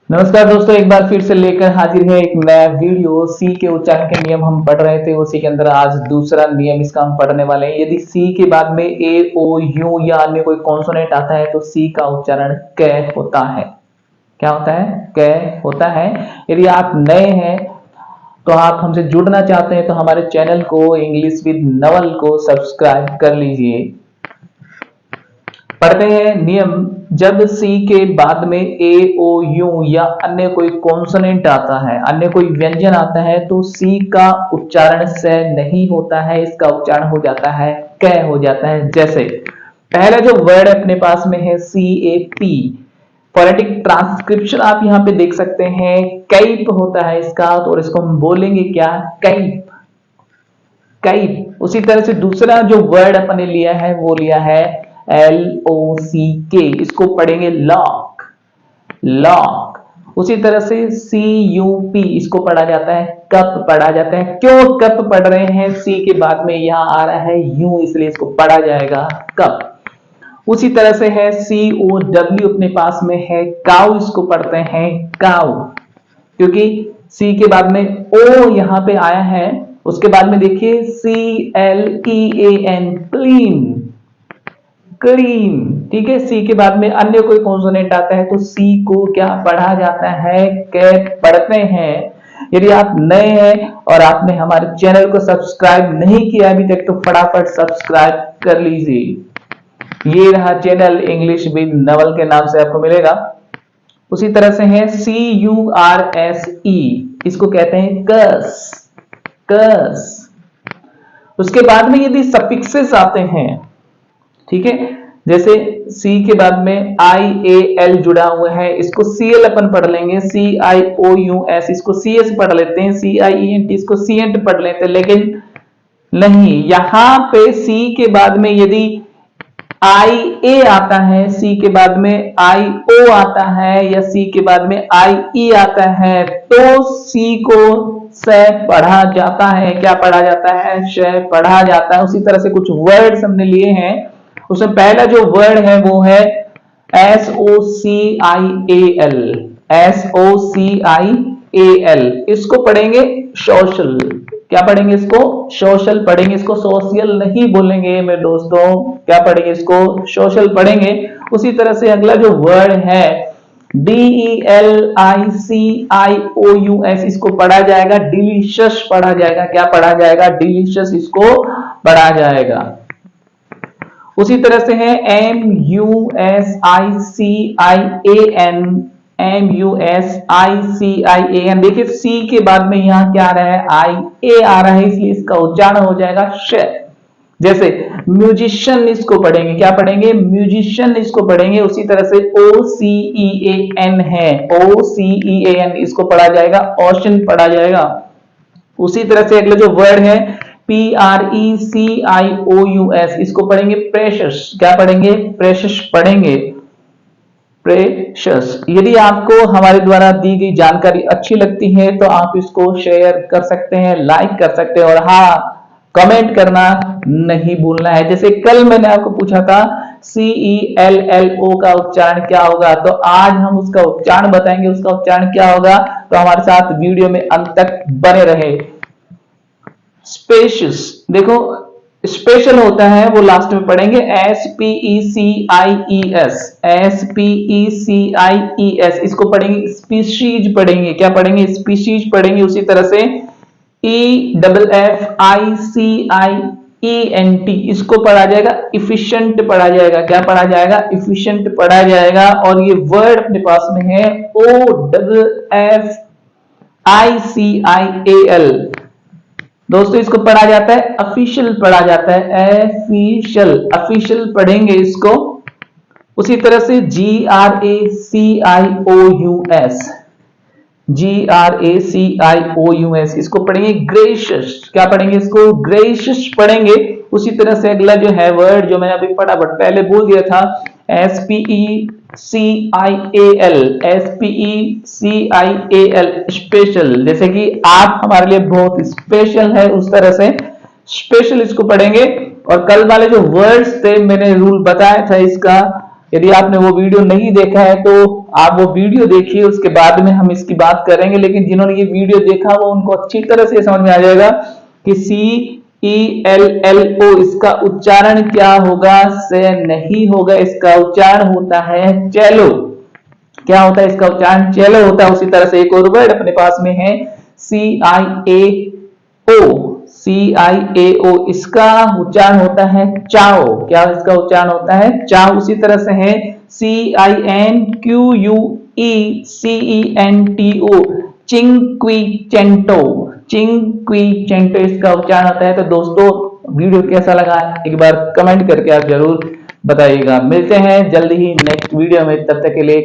नमस्कार दोस्तों, एक बार फिर से लेकर हाजिर है एक नया वीडियो। सी के उच्चारण के नियम हम पढ़ रहे थे, उसी के अंदर आज दूसरा नियम इसका हम पढ़ने वाले हैं। यदि सी के बाद में ए ओ यू या अन्य कोई कॉन्सोनेंट आता है तो सी का उच्चारण क होता है। क्या होता है? क होता है। यदि आप नए हैं तो आप हमसे जुड़ना चाहते हैं तो हमारे चैनल को इंग्लिश विद नवल को सब्सक्राइब कर लीजिए। पढ़ते हैं नियम। जब सी के बाद में ए ओ यू या अन्य कोई कॉन्सोनेंट आता है, अन्य कोई व्यंजन आता है तो सी का उच्चारण स नहीं होता है, इसका उच्चारण हो जाता है क हो जाता है। जैसे पहला जो वर्ड अपने पास में है सी ए पी, फोनेटिक ट्रांसक्रिप्शन आप यहां पे देख सकते हैं, कैप होता है इसका, तो और इसको हम बोलेंगे क्या? Cap, cap. उसी तरह से दूसरा जो वर्ड अपने लिया है वो लिया है LOCK, इसको पढ़ेंगे लॉक, लॉक। उसी तरह से CUP, इसको पढ़ा जाता है कप, पढ़ा जाता है। क्यों कप पढ़ रहे हैं? सी के बाद में यहां आ रहा है यू, इसलिए इसको पढ़ा जाएगा कप। उसी तरह से है COW अपने पास में है काउ, इसको पढ़ते हैं काउ, क्योंकि सी के बाद में ओ यहां पे आया है। उसके बाद में देखिए CLEAN, क्लीन, क्लीन। ठीक है, सी के बाद में अन्य कोई कॉन्सोनेंट आता है तो सी को क्या पढ़ा जाता है? क पढ़ते हैं। यदि आप नए हैं और आपने हमारे चैनल को सब्सक्राइब नहीं किया अभी तक तो फटाफट सब्सक्राइब कर लीजिए। ये रहा चैनल, इंग्लिश विद नवल के नाम से आपको मिलेगा। उसी तरह से है CURSE, इसको कहते हैं कस, कस। उसके बाद में यदि सफिक्सेस आते हैं, ठीक है, जैसे सी के बाद में IAL जुड़ा हुआ है, इसको CL अपन पढ़ लेंगे, CIOUS इसको CS पढ़ लेते हैं, CIENT इसको CENT पढ़ लेते हैं, लेकिन नहीं, यहां पे सी के बाद में यदि IA आता है, सी के बाद में IO आता है या सी के बाद में IE आता है तो सी को स पढ़ा जाता है। क्या पढ़ा जाता है? श पढ़ा जाता है। उसी तरह से कुछ वर्ड्स हमने लिए हैं, उसमें पहला जो वर्ड है वो है SOCIAL, SOCIAL, इसको पढ़ेंगे सोशल। क्या पढ़ेंगे इसको? सोशल पढ़ेंगे, इसको सोशल नहीं बोलेंगे मेरे दोस्तों। क्या पढ़ेंगे इसको? सोशल पढ़ेंगे। उसी तरह से अगला जो वर्ड है DELICIOUS, इसको पढ़ा जाएगा डिलीशियस, पढ़ा जाएगा। क्या पढ़ा जाएगा? डिलीशियस, इसको पढ़ा जाएगा। उसी तरह से है MUSICIAN, MUSICIAN। देखिए सी के बाद में यहां क्या आ रहा है? IA आ रहा है, इसलिए इसका उच्चारण हो जाएगा श। जैसे म्यूजिशियन इसको पढ़ेंगे, क्या पढ़ेंगे? म्यूजिशियन इसको पढ़ेंगे। उसी तरह से OCEAN है, OCEAN इसको पढ़ा जाएगा ओशन, पढ़ा जाएगा। उसी तरह से अगला जो वर्ड है PRECIOUS, इसको पढ़ेंगे प्रेशस। क्या पढ़ेंगे? प्रेशस पढ़ेंगे, प्रेशस। यदि आपको हमारे द्वारा दी गई जानकारी अच्छी लगती है तो आप इसको शेयर कर सकते हैं, लाइक कर सकते हैं, और हाँ, कमेंट करना नहीं भूलना है। जैसे कल मैंने आपको पूछा था CELLO का उच्चारण क्या होगा, तो आज हम उसका उच्चारण बताएंगे, उसका उच्चारण क्या होगा। तो हमारे साथ वीडियो में अंत तक बने रहे। स्पेशियस, देखो स्पेशल होता है वो लास्ट में पढ़ेंगे, SPECIES, SPECIES इसको पढ़ेंगे। स्पीशीज पढ़ेंगे, क्या पढ़ेंगे? स्पीशीज पढ़ेंगे। उसी तरह से EFFICIENT इसको पढ़ा जाएगा इफिशिएंट, पढ़ा जाएगा। क्या पढ़ा जाएगा? इफिशिएंट पढ़ा जाएगा। और ये वर्ड अपने पास में है OFFICIAL, दोस्तों इसको पढ़ा जाता है ऑफिशियल, पढ़ा जाता है ऑफिशियल, ऑफिशियल पढ़ेंगे इसको। उसी तरह से GRACIOUS, GRACIOUS इसको पढ़ेंगे ग्रेशियस। क्या पढ़ेंगे इसको? ग्रेशियस पढ़ेंगे। उसी तरह से अगला जो है वर्ड जो मैंने अभी फटाफट पहले बोल दिया था SPECIAL, SPECIAL स्पेशल। जैसे कि आप हमारे लिए बहुत स्पेशल है, उस तरह से स्पेशल इसको पढ़ेंगे। और कल वाले जो वर्ड्स थे मैंने रूल बताया था इसका, यदि आपने वो वीडियो नहीं देखा है तो आप वो वीडियो देखिए, उसके बाद में हम इसकी बात करेंगे। लेकिन जिन्होंने ये वीडियो देखा वो उनको अच्छी तरह से समझ में आ जाएगा कि CELLO इसका उच्चारण क्या होगा, से नहीं होगा, इसका उच्चारण होता है चेलो। क्या होता है इसका उच्चारण? चेलो होता है। उसी तरह से एक और वर्ड अपने पास में है CIAO। CIAO इसका उच्चारण होता है चाओ। क्या इसका उच्चारण होता है? चाओ। उसी तरह से है CINQUECENTO, चिंक्विचेंटो। चिंक्विचेंटो इसका उच्चारण होता है। तो दोस्तों वीडियो कैसा लगा एक बार कमेंट करके आप जरूर बताइएगा। मिलते हैं जल्दी ही नेक्स्ट वीडियो में, तब तक के लिए